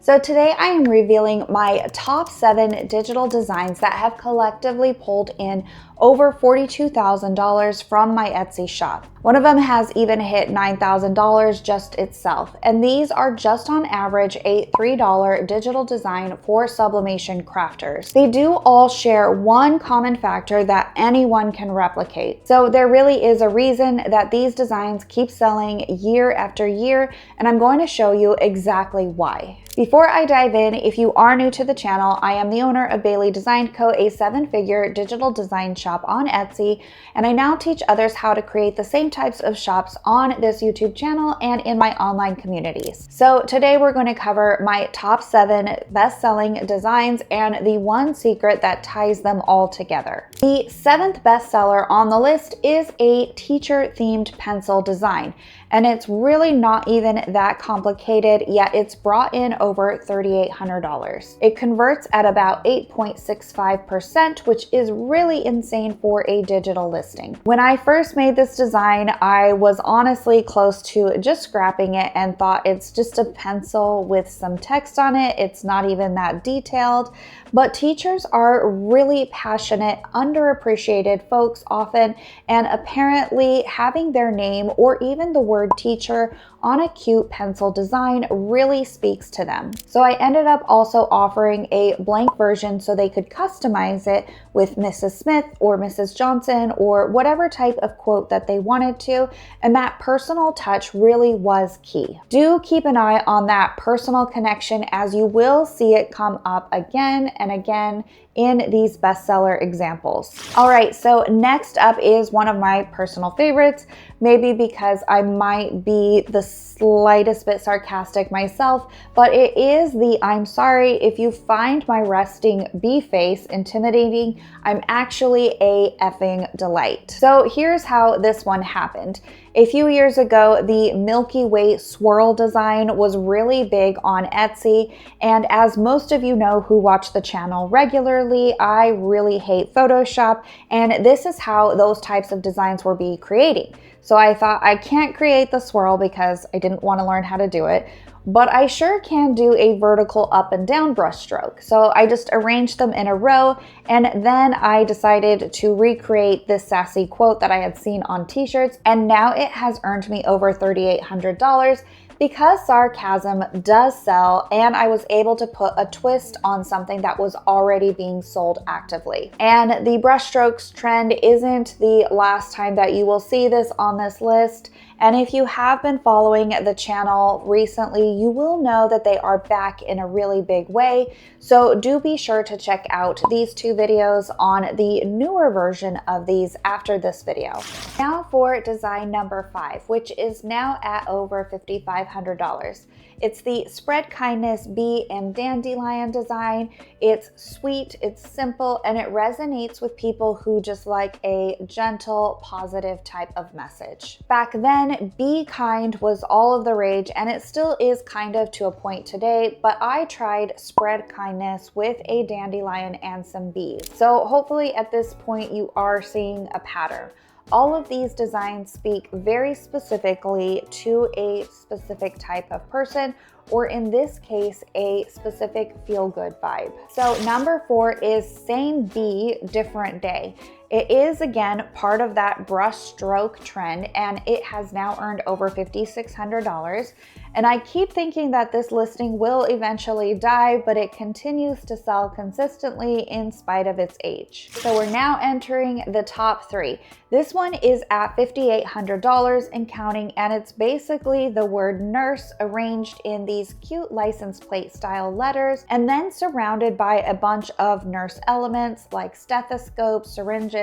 So today I am revealing my top 7 digital designs that have collectively pulled in over $42,000 from my Etsy shop. One of them has even hit $9,000 just itself. And these are just on average a $3 digital design for sublimation crafters. They do all share one common factor that anyone can replicate. So there really is a reason that these designs keep selling year after year, and I'm going to show you exactly why. Before I dive in, if you are new to the channel, I am the owner of Bailey Design Co., a 7-figure digital design shop on Etsy, and I now teach others how to create the same types of shops on this YouTube channel and in my online communities. So today we're going to cover my top 7 best-selling designs and the one secret that ties them all together. The 7th bestseller on the list is a teacher-themed pencil design. And it's really not even that complicated, yet it's brought in over $3,800. It converts at about 8.65%, which is really insane for a digital listing. When I first made this design, I was honestly close to just scrapping it and thought it's just a pencil with some text on it. It's not even that detailed. But teachers are really passionate, underappreciated folks often, and apparently having their name or even the word teacher on a cute pencil design really speaks to them. So I ended up also offering a blank version so they could customize it with Mrs. Smith or Mrs. Johnson or whatever type of quote that they wanted to, and that personal touch really was key. Do keep an eye on that personal connection, as you will see it come up again and again in these bestseller examples. All right, so next up is one of my personal favorites, maybe because I might be the slightest bit sarcastic myself, but it is the "I'm sorry if you find my resting bee face intimidating, I'm actually a effing delight." So here's how this one happened. A few years ago, the Milky Way swirl design was really big on Etsy, and as most of you know who watch the channel regularly, I really hate Photoshop, and this is how those types of designs were being created. So I thought, I can't create the swirl because I didn't want to learn how to do it, but I sure can do a vertical up and down brush stroke. So I just arranged them in a row, and then I decided to recreate this sassy quote that I had seen on t-shirts, and now it has earned me over $3,800 because sarcasm does sell, and I was able to put a twist on something that was already being sold actively. And the brushstrokes trend isn't the last time that you will see this on this list. And if you have been following the channel recently, you will know that they are back in a really big way. So do be sure to check out these 2 videos on the newer version of these after this video. Now for design number 5, which is now at over $5,500. It's the Spread Kindness Bee and Dandelion design. It's sweet, it's simple, and it resonates with people who just like a gentle, positive type of message. Back then, be kind was all of the rage, and it still is kind of to a point today, but I tried Spread Kindness with a dandelion and some bees. So hopefully at this point you are seeing a pattern. All of these designs speak very specifically to a specific type of person, or in this case, a specific feel-good vibe. So number 4 is Same Bee, Different Day. It is, again, part of that brush stroke trend, and it has now earned over $5,600. And I keep thinking that this listing will eventually die, but it continues to sell consistently in spite of its age. So we're now entering the top 3. This one is at $5,800 and counting, and it's basically the word nurse arranged in these cute license plate style letters, and then surrounded by a bunch of nurse elements like stethoscopes, syringes,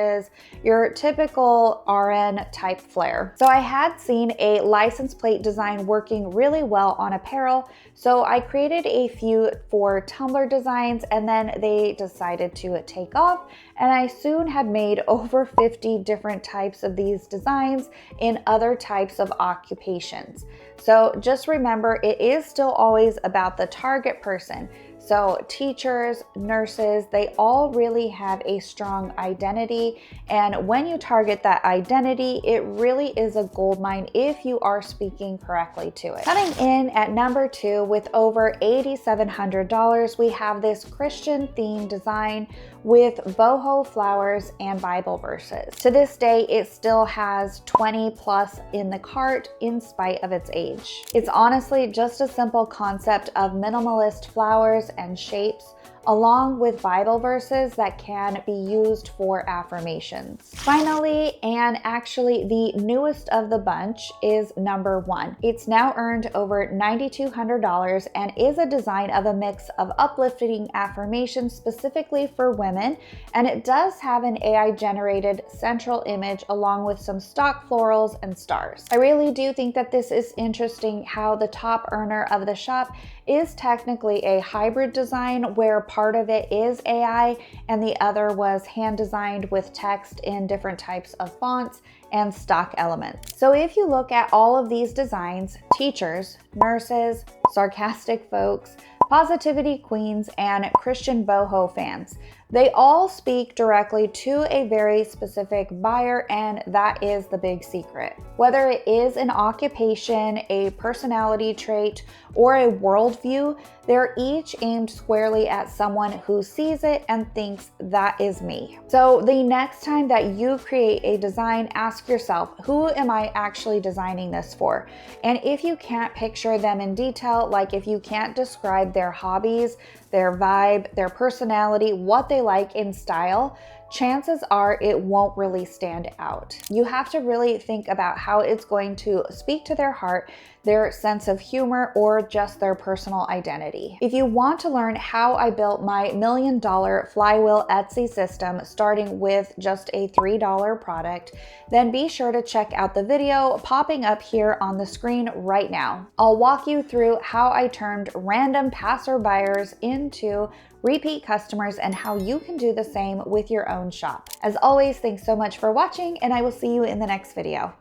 your typical RN type flair. So I had seen a license plate design working really well on apparel, so I created a few for Tumblr designs, and then they decided to take off, and I soon had made over 50 different types of these designs in other types of occupations. So just remember, it is still always about the target person. So teachers, nurses, they all really have a strong identity. And when you target that identity, it really is a goldmine if you are speaking correctly to it. Coming in at number 2 with over $8,700, we have this Christian themed design with boho flowers and Bible verses. To this day, it still has 20 plus in the cart in spite of its age. It's honestly just a simple concept of minimalist flowers and shapes, along with Bible verses that can be used for affirmations. Finally, and actually the newest of the bunch, is number 1. It's now earned over $9,200 and is a design of a mix of uplifting affirmations specifically for women, and it does have an AI-generated central image along with some stock florals and stars. I really do think that this is interesting how the top earner of the shop is technically a hybrid design where part of it is AI and the other was hand designed with text in different types of fonts and stock elements. So if you look at all of these designs, teachers, nurses, sarcastic folks, positivity queens, and Christian boho fans, they all speak directly to a very specific buyer, and that is the big secret. Whether it is an occupation, a personality trait, or a worldview, they're each aimed squarely at someone who sees it and thinks that is me. So the next time that you create a design, ask yourself, who am I actually designing this for? And if you can't picture them in detail, like if you can't describe their hobbies, their vibe, their personality, what they like in style, chances are it won't really stand out. You have to really think about how it's going to speak to their heart, their sense of humor, or just their personal identity. If you want to learn how I built my $1 million flywheel Etsy system starting with just a $3 product, then be sure to check out the video popping up here on the screen right now. I'll walk you through how I turned random passerbyers into repeat customers and how you can do the same with your own shop. As always, thanks so much for watching, and I will see you in the next video.